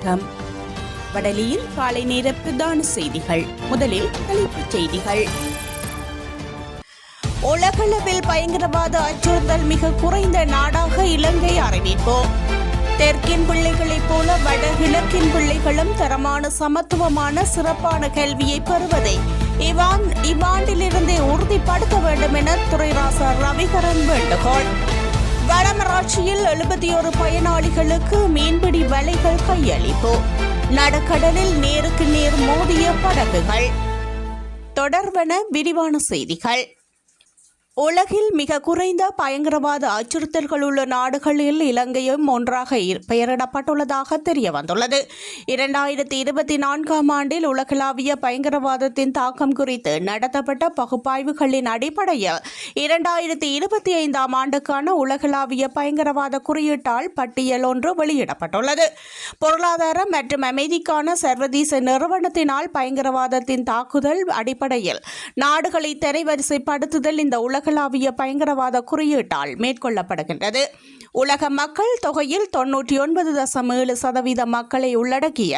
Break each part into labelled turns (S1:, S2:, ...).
S1: வணக்கம். வடலியில் காலை நேர பிரதான செய்திகள். முதலில் தலைப்புச் செய்திகள். உலகளவில் பயங்கரவாத அச்சுறுத்தல் மிக குறைந்த நாடாக இலங்கை அறிவிப்பு. தெற்கின் பிள்ளைகளைப் போல வடகிழக்கின் பிள்ளைகளும் தரமான சமத்துவமான சிறப்பான கல்வியை பெறுவதை இவ்வாண்டிலிருந்தே உறுதிப்படுத்த வேண்டும் என துரைராசா ரவிகரன் வேண்டுகோள். வடமராட்சியில் 71 பயனாளிகளுக்கு மீன்பிடி வலைகள் கையளிப்பு. நடுக்கடலில் நேருக்கு நேர் மோதிய படகுகள். தொடர்வன விரிவான செய்திகள். உலகில் மிக குறைந்த பயங்கரவாத அச்சுறுத்தல்கள் உள்ள நாடுகளில் இலங்கையும் ஒன்றாக பெயரிடப்பட்டுள்ளதாக தெரிய வந்துள்ளது. 2024 ஆண்டில் உலகளாவிய பயங்கரவாதத்தின் தாக்கம் குறித்து நடத்தப்பட்ட பகுப்பாய்வுகளின் அடிப்படையில் 2025 ஆண்டுக்கான உலகளாவிய பயங்கரவாத குறியீட்டால் பட்டியல் ஒன்று வெளியிடப்பட்டுள்ளது. பொருளாதார மற்றும் அமைதிக்கான சர்வதேச நிறுவனத்தினால் பயங்கரவாதத்தின் தாக்குதல் அடிப்படையில் நாடுகளை தரவரிசைப்படுத்துதல் இந்த உலகளாவிய பயங்கரவாத குறியீட்டால் மேற்கொள்ளப்படுகின்றது. உலக மக்கள் தொகையில் 99.7% மக்களை உள்ளடக்கிய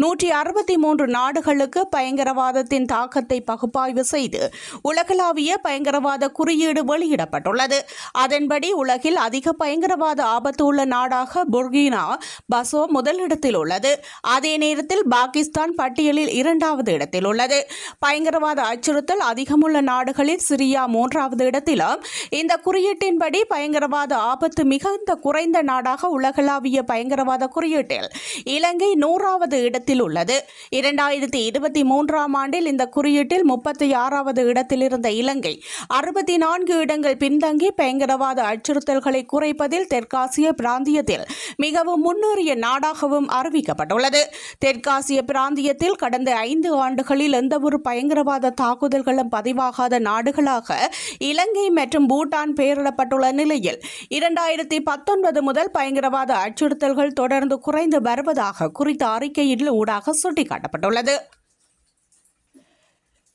S1: 163 நாடுகளுக்கு பயங்கரவாதத்தின் தாக்கத்தை பகுப்பாய்வு செய்து உலகளாவிய பயங்கரவாத குறியீடு வெளியிடப்பட்டுள்ளது. அதன்படி உலகில் அதிக பயங்கரவாத ஆபத்து உள்ள நாடாக புர்கினா பசோ முதலிடத்தில் உள்ளது. அதே நேரத்தில் பாகிஸ்தான் பட்டியலில் 2வது இடத்தில் உள்ளது. பயங்கரவாத அச்சுறுத்தல் அதிகமுள்ள நாடுகளில் சிரியா 3வது இடத்திலும். இந்த குறியீட்டின்படி பயங்கரவாத ஆபத்து மிகுந்த குறைந்த நாடாக உலகளாவிய பயங்கரவாத குறியீட்டில் இலங்கை 100வது இடத்தில் உள்ளது. 2023 ஆண்டில் இந்த குறியீட்டில் 36வது இடத்தில் இருந்த இலங்கை 64 இடங்கள் பின்தங்கி பயங்கரவாத அச்சுறுத்தல்களை குறைப்பதில் தெற்காசிய பிராந்தியத்தில் மிகவும் முன்னேறிய நாடாகவும் அறிவிக்கப்பட்டுள்ளது. தெற்காசிய பிராந்தியத்தில் கடந்த 5 ஆண்டுகளில் எந்தவொரு பயங்கரவாத தாக்குதல்களும் பதிவாகாத நாடுகளாக இலங்கை மற்றும் பூட்டான் பெயரிடப்பட்டுள்ள நிலையில் 2019 முதல் பயங்கரவாத அச்சுறுத்தல்கள் தொடர்ந்து குறைந்து வருவதாக குறித்த அறிக்கையில் ஊடாக சுட்டிக்காட்டப்பட்டுள்ளது.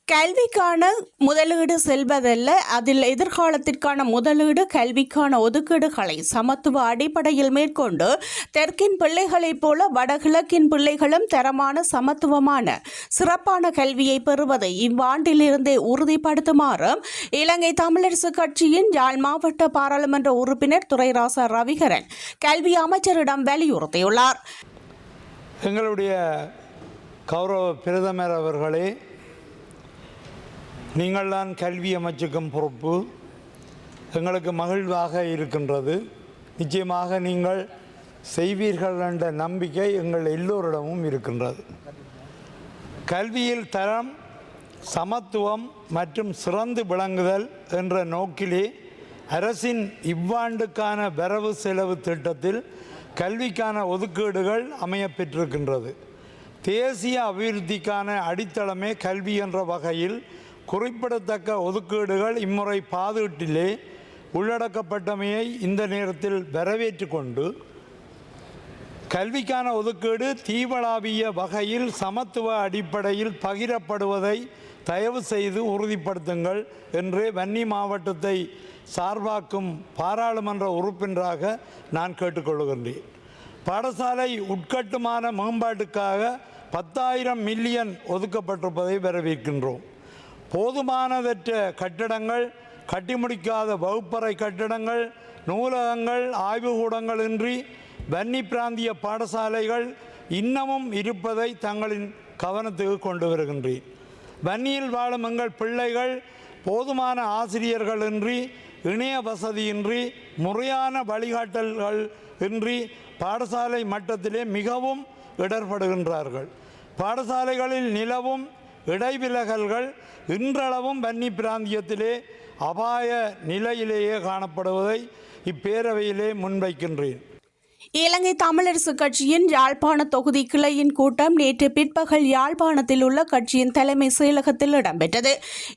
S1: கல்விக்கான முதலீடு செல்வதல்ல, அதில் எதிர்காலத்திற்கான முதலீடு கல்விக்கான ஒதுக்கீடுகளை சமத்துவ அடிப்படையில் மேற்கொண்டு தெற்கின் பிள்ளைகளைப் போல வடகிழக்கின் பிள்ளைகளும் தரமான சமத்துவமான சிறப்பான கல்வியை பெறுவதை இவ்வாண்டிலிருந்தே உறுதிப்படுத்துமாறு இலங்கை தமிழரசு கட்சியின் யாழ் மாவட்ட பாராளுமன்ற உறுப்பினர் துரைராசா ரவிகரன் கல்வி அமைச்சரிடம் வலியுறுத்தியுள்ளார்.
S2: எங்களுடைய கௌரவ பிரதமர் அவர்களே, நீங்கள்தான் கல்வி அமைச்சுக்கும் பொறுப்பு. எங்களுக்கு மகிழ்வாக இருக்கின்றது. நிச்சயமாக நீங்கள் செய்வீர்கள் என்ற நம்பிக்கை எங்கள் எல்லோரிடமும் இருக்கின்றது. கல்வியில் தரம், சமத்துவம் மற்றும் சிறந்து விளங்குதல் என்ற நோக்கிலே அரசின் இவ்வாண்டுக்கான வரவு செலவு திட்டத்தில் கல்விக்கான ஒதுக்கீடுகள் அமையப்பெற்றிருக்கின்றது. தேசிய அபிவிருத்திக்கான அடித்தளமே கல்வி என்ற வகையில் குறிப்பிடத்தக்க ஒதுக்கீடுகள் இம்முறை பாதீட்டிலே உள்ளடக்கப்பட்டமையை இந்த நேரத்தில் வரவேற்று கொண்டு கல்விக்கான ஒதுக்கீடு தீவளாவிய வகையில் சமத்துவ அடிப்படையில் பகிரப்படுவதை தயவு செய்து உறுதிப்படுத்துங்கள் என்று வன்னி மாவட்டத்தை சார்பாக்கும் பாராளுமன்ற உறுப்பினராக நான் கேட்டுக்கொள்கின்றேன். பாடசாலை உட்கட்டுமான மேம்பாட்டுக்காக 10,000 மில்லியன் ஒதுக்கப்பட்டிருப்பதை வரவேற்கின்றோம். போதுமானதற்ற கட்டிடங்கள், கட்டி முடிக்காத வகுப்பறை கட்டிடங்கள், நூலகங்கள், ஆய்வுக்கூடங்கள் இன்றி வன்னி பிராந்திய பாடசாலைகள் இன்னமும் இருப்பதை தங்களின் கவனத்துக்கு கொண்டு வருகின்றேன். வன்னியில் வாழும் எங்கள் பிள்ளைகள் போதுமான ஆசிரியர்கள் இன்றி, இணைய வசதியின்றி, முறையான வழிகாட்டல்கள் இன்றி பாடசாலை மட்டத்திலே மிகவும் இடர்படுகின்றார்கள். பாடசாலைகளில் நிலவும் இடைவிலகல்கள் இன்றளவும் வன்னி பிராந்தியத்திலே அபாய நிலையிலேயே காணப்படுவதை இப்பேரவையிலே முன்வைக்கின்றேன்.
S1: இலங்கை தமிழரசு கட்சியின் யாழ்ப்பாண தொகுதி கிளையின் கூட்டம் நேற்று பிற்பகல் யாழ்ப்பாணத்தில் உள்ள கட்சியின் தலைமை செயலகத்தில் இடம்பெற்றது.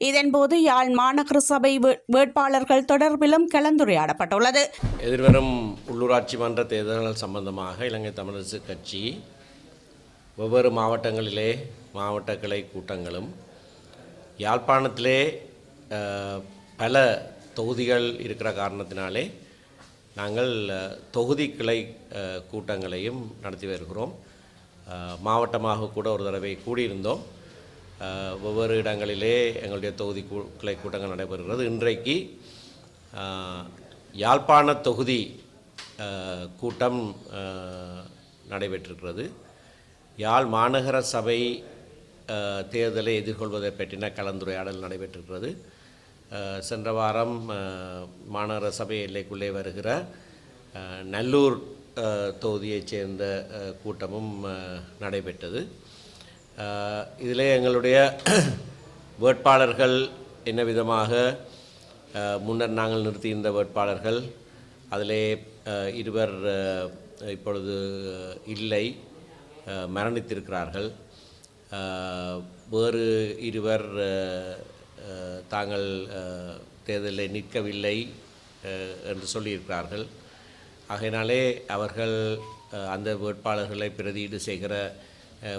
S1: இதன்போது யாழ் மாநகர சபை வேட்பாளர்கள் தொடர்பிலும் கலந்துரையாடப்பட்டுள்ளது.
S3: எதிர்வரும் உள்ளூராட்சி மன்ற தேர்தல்கள் சம்பந்தமாக இலங்கை தமிழரசு கட்சி வெவ்வேறு மாவட்டங்களிலே மாவட்ட கிளை கூட்டங்களும், யாழ்ப்பாணத்திலே பல தொகுதிகள் இருக்கிற காரணத்தினாலே நாங்கள் தொகுதி கிளை கூட்டங்களையும் நடத்தி வருகிறோம். மாவட்டமாக கூட ஒரு தடவை கூடியிருந்தோம். ஒவ்வொரு இடங்களிலே எங்களுடைய தொகுதி கிளை கூட்டங்கள் நடைபெறுகிறது. இன்றைக்கு யாழ்ப்பாண தொகுதி கூட்டம் நடைபெற்றிருக்கிறது. யாழ் மாநகர சபை தேர்தலை எதிர்கொள்வதை பற்றின கலந்துரையாடல் நடைபெற்றிருக்கிறது. சென்ற வாரம் மாநகர சபை எல்லைக்குள்ளே வருகிற நல்லூர் தொகுதியைச் சேர்ந்த கூட்டமும் நடைபெற்றது. இதிலே எங்களுடைய வேட்பாளர்கள் என்ன விதமாக முன்னர் நாங்கள் நிறுத்தியிருந்த வேட்பாளர்கள் அதிலே இருவர் இப்பொழுது இல்லை, மரணித்திருக்கிறார்கள். வேறு இருவர் தாங்கள் தேர்தலில் நிற்கவில்லை என்று சொல்லியிருக்கிறார்கள். ஆகையினாலே அவர்கள் அந்த வேட்பாளர்களை பிரதியீடு செய்கிற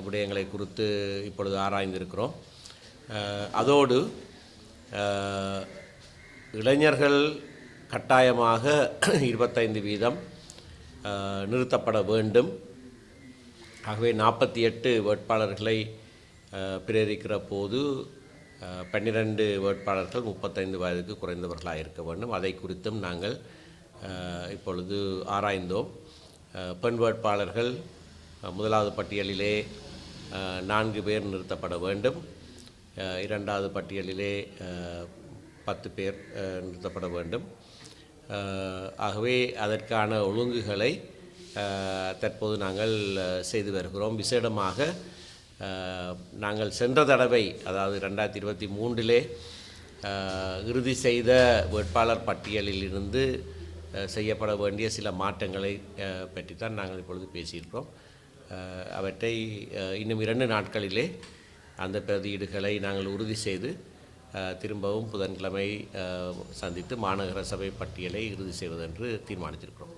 S3: விடயங்களை குறித்து இப்பொழுது ஆராய்ந்திருக்கிறோம். அதோடு இளைஞர்கள் கட்டாயமாக 25% நிறுத்தப்பட வேண்டும். ஆகவே 48 வேட்பாளர்களை பிரேரிக்கிற போது 12 வேட்பாளர்கள் 35 வயதுக்கு குறைந்தவர்களாக இருக்க வேண்டும். அதை குறித்தும் நாங்கள் இப்பொழுது ஆராய்ந்தோம். பெண் வேட்பாளர்கள் முதலாவது பட்டியலிலே 4 பேர் நிறுத்தப்பட வேண்டும். இரண்டாவது பட்டியலிலே 10 பேர் நிறுத்தப்பட வேண்டும். ஆகவே அதற்கான ஒழுங்குகளை தற்போது நாங்கள் செய்து வருகிறோம். விசேடமாக நாங்கள் சென்ற தடவை, அதாவது 2023 இறுதி செய்த வேட்பாளர் பட்டியலிலிருந்து செய்யப்பட வேண்டிய சில மாற்றங்களை பற்றி தான் நாங்கள் இப்பொழுது பேசியிருக்கிறோம். அவற்றை இன்னும் 2 நாட்களிலே அந்த பிரதியீடுகளை நாங்கள் உறுதி செய்து திரும்பவும் புதன்கிழமை சந்தித்து மாநகர சபை பட்டியலை இறுதி செய்வதென்று தீர்மானித்திருக்கிறோம்.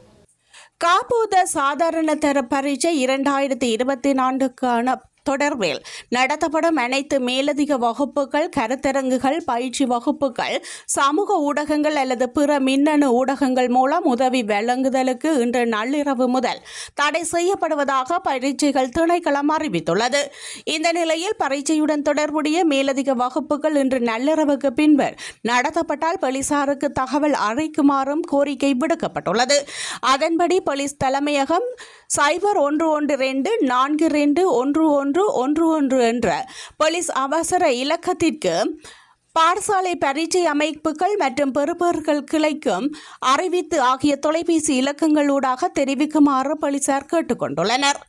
S1: காப்போத சாதாரண தர பரீட்சை 2024க்கான தொடர்பில் நடத்தப்படும் அனைத்து மேலதிக வகுப்புகள், கருத்தரங்குகள், பயிற்சி வகுப்புகள், சமூக ஊடகங்கள் அல்லது பிற மின்னணு ஊடகங்கள் மூலம் உதவி வழங்குதலுக்கு இன்று நள்ளிரவு முதல் தடை செய்யப்படுவதாக பரீட்சைகள் திணைக்களம் அறிவித்துள்ளது. இந்த நிலையில் பரீட்சையுடன் தொடர்புடைய மேலதிக வகுப்புகள் இன்று நள்ளிரவுக்கு பின்பர் நடத்தப்பட்டால் போலீசாருக்கு தகவல் அளிக்குமாறும் கோரிக்கை விடுக்கப்பட்டுள்ளது. அதன்படி போலீஸ் தலைமையகம் 0112421111 என்ற போலீஸ் அவசர இலக்கத்திற்கு பாடசாலை பரீட்சை அமைப்புகள் மற்றும் பெறுபவர்கள் கிளைக்கும் அறிவித்து ஆகிய தொலைபேசி இலக்கங்களூடாக தெரிவிக்குமாறு போலீசார் கேட்டுக்கொண்டுள்ளனர்.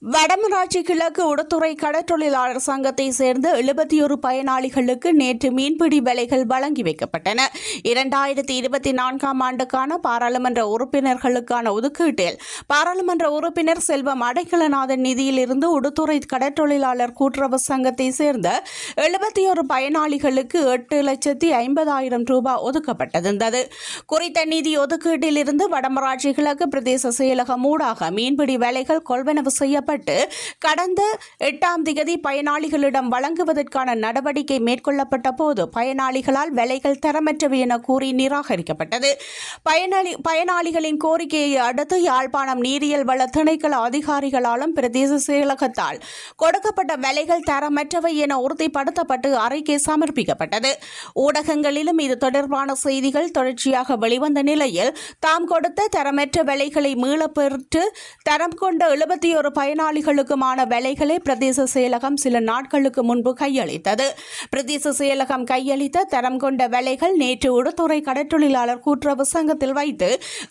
S1: வடமராட்சி கிழக்கு உடத்துறை கடற்றொழிலாளர் சங்கத்தை சேர்ந்த 71 பயனாளிகளுக்கு நேற்று மீன்பிடி வலைகள் வழங்கி வைக்கப்பட்டன. 2024ஆம் ஆண்டுக்கான பாராளுமன்ற உறுப்பினர்களுக்கான ஒதுக்கீட்டில் பாராளுமன்ற உறுப்பினர் செல்வம் அடைக்கலநாதன் நிதியிலிருந்து உடுத்துறை கடற்றொழிலாளர் கூட்டுறவு சங்கத்தை சேர்ந்த 71 பயனாளிகளுக்கு 8,50,000 ரூபாய் ஒதுக்கப்பட்டிருந்தது. குறித்த நிதி ஒதுக்கீட்டிலிருந்து வடமராட்சி கிழக்கு பிரதேச செயலகம் ஊடாக மீன்பிடி வலைகள் கொள்வனவு செய்யப்பட்டு கடந்த 8ஆம் தேதி பயனாளிகளிடம் வழங்குவதற்கான நடவடிக்கை மேற்கொள்ளப்பட்ட போது பயனாளிகளால் விலைகள் தரமற்றவை என கூறி நிராகரிக்கப்பட்டது. பயனாளிகளின் கோரிக்கையை அடுத்து யாழ்ப்பாணம் நீரியல் வள திணைக்கள அதிகாரிகளாலும் பிரதேச செயலகத்தால் கொடுக்கப்பட்ட விலைகள் தரமற்றவை என உறுதிப்படுத்தப்பட்டு அறிக்கை சமர்ப்பிக்கப்பட்டது. ஊடகங்களிலும் இது தொடர்பான செய்திகள் தொடர்ச்சியாக வெளிவந்த நிலையில் தாம் கொடுத்த தரமற்ற விலைகளை மீளப் பெற்று தரம் கொண்ட 71 பயனாளிகளுக்குமான விலைகளை பிரதேச செயலகம் சில நாட்களுக்கு முன்பு கையளித்தது. பிரதேச செயலகம் கையளித்த தரம் கொண்ட விலைகள் நேற்று உடுத்துறை கடற்றொழிலாளர் கூட்டுறவு சங்கத்தில் வைத்து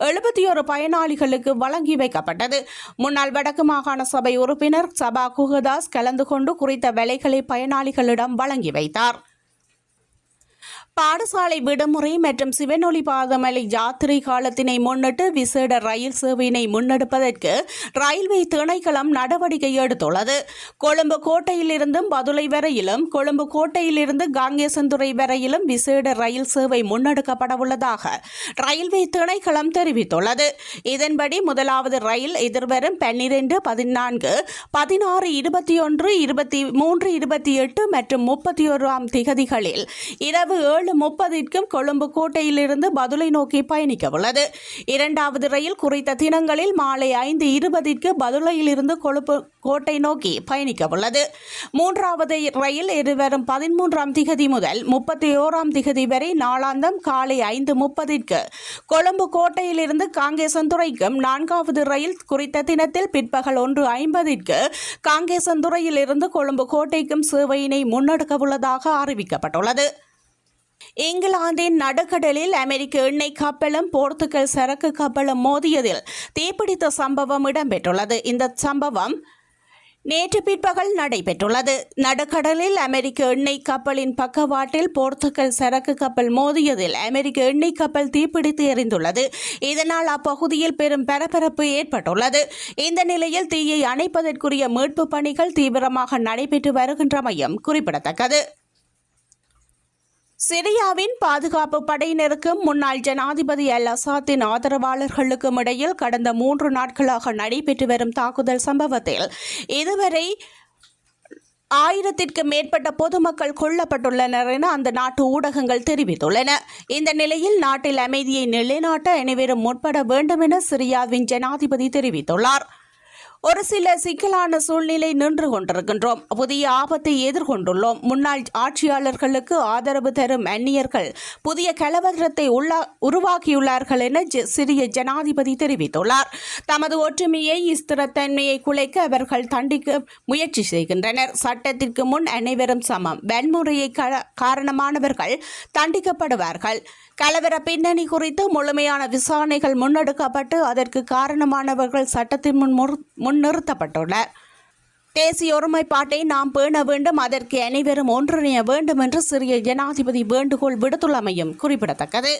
S1: 71 பயனாளிகளுக்கு வழங்கி வைக்கப்பட்டது. முன்னாள் வடக்கு மாகாண சபை உறுப்பினர் சபா குகதாஸ் கலந்து கொண்டு குறித்த விலைகளை பயனாளிகளிடம் வழங்கி வைத்தார். பாடசாலை விடுமுறை மற்றும் சிவனொளி பாதமலை யாத்திரை காலத்தினை முன்னிட்டு விசேட ரயில் சேவையினை முன்னெடுப்பதற்கு ரயில்வே திணைக்களம் நடவடிக்கை எடுத்துள்ளது. கொழும்பு கோட்டையிலிருந்தும் பதுளை வரையிலும், கொழும்பு கோட்டையிலிருந்து காங்கேசந்துறை வரையிலும் விசேட ரயில் சேவை முன்னெடுக்கப்படவுள்ளதாக ரயில்வே திணைக்களம் தெரிவித்துள்ளது. இதன்படி முதலாவது ரயில் எதிர்வரும் 12, 14, 16, 21, 23, 28 மற்றும் 31ஆம் திகதிகளில் இரவு 7 7:30 கொழும்பு கோட்டையிலிருந்து பதுளை நோக்கி பயணிக்க உள்ளது. இரண்டாவது ரயில் குறித்த தினங்களில் மாலை 5:20 பதுளையிலிருந்து கொழும்பு கோட்டை நோக்கி பயணிக்க உள்ளது. மூன்றாவது ரயில் எதிர்வரும் 13ஆம் திகதி முதல் 31ஆம் திகதி வரை நாளாந்தம் காலை 5:30 கொழும்பு கோட்டையிலிருந்து காங்கேசன்துறைக்கும், நான்காவது ரயில் குறித்த தினத்தில் பிற்பகல் 1:50 காங்கேசன்துறையிலிருந்து கொழும்பு கோட்டைக்கும் சேவையினை முன்னெடுக்க உள்ளதாக அறிவிக்கப்பட்டுள்ளது. இங்கிலாந்தின் நடுக்கடலில் அமெரிக்க எண்ணெய் கப்பலும் போர்த்துகல் சரக்கு கப்பலும் மோதியதில் தீப்பிடித்த சம்பவம் இடம்பெற்றுள்ளது. இந்த சம்பவம் நேற்று பிற்பகல் நடைபெற்றுள்ளது. நடுக்கடலில் அமெரிக்க எண்ணெய் கப்பலின் பக்கவாட்டில் போர்த்துகல் சரக்கு கப்பல் மோதியதில் அமெரிக்க எண்ணெய் கப்பல் தீப்பிடித்து எரிந்துள்ளது. இதனால் அப்பகுதியில் பெரும் பரபரப்பு ஏற்பட்டுள்ளது. இந்த நிலையில் தீயை அணைப்பதற்குரிய மீட்பு பணிகள் தீவிரமாக நடைபெற்று வருகின்றமையும் குறிப்பிடத்தக்கது. சிரியாவின் பாதுகாப்பு படையினருக்கும் முன்னாள் ஜனாதிபதி அல் அசாத்தின் ஆதரவாளர்களுக்கும் இடையில் கடந்த 3 நாட்களாக நடைபெற்று வரும் தாக்குதல் சம்பவத்தில் இதுவரை 1000க்கும் மேற்பட்ட பொதுமக்கள் கொல்லப்பட்டுள்ளனர் என அந்த நாட்டு ஊடகங்கள் தெரிவித்துள்ளன. இந்த நிலையில் நாட்டில் அமைதியை நிலைநாட்ட அனைவரும் முற்பட வேண்டும் என சிரியாவின் ஜனாதிபதி தெரிவித்துள்ளார். ஒரு சில சிக்கலான சூழ்நிலை நின்று கொண்டிருக்கின்றோம். புதிய ஆபத்தை எதிர்கொண்டுள்ளோம். முன்னாள் ஆட்சியாளர்களுக்கு ஆதரவு தரும் அந்நியர்கள் புதிய கலவரத்தை உருவாக்கியுள்ளார்கள் என சிரிய ஜனாதிபதி தெரிவித்துள்ளார். தமது ஒற்றுமையை, ஸ்திரத்தன்மையை குலைக்க அவர்கள் தண்டிக்க முயற்சி செய்கின்றனர். சட்டத்திற்கு முன் அனைவரும் சமம். வன்முறையை காரணமானவர்கள் தண்டிக்கப்படுவார்கள். கலவர பின்னணி குறித்து முழுமையான விசாரணைகள் முன்னெடுக்கப்பட்டு அதற்கு காரணமானவர்கள் சட்டத்தின் முன் நிறுத்தப்பட்டுள்ளனர். தேசிய ஒருமைப்பாட்டை நாம் பேண வேண்டும், அதற்கு அனைவரும் ஒன்றிணைய வேண்டும் என்று சிரிய ஜனாதிபதி வேண்டுகோள் விடுத்துள்ளமையும் குறிப்பிடத்தக்கது.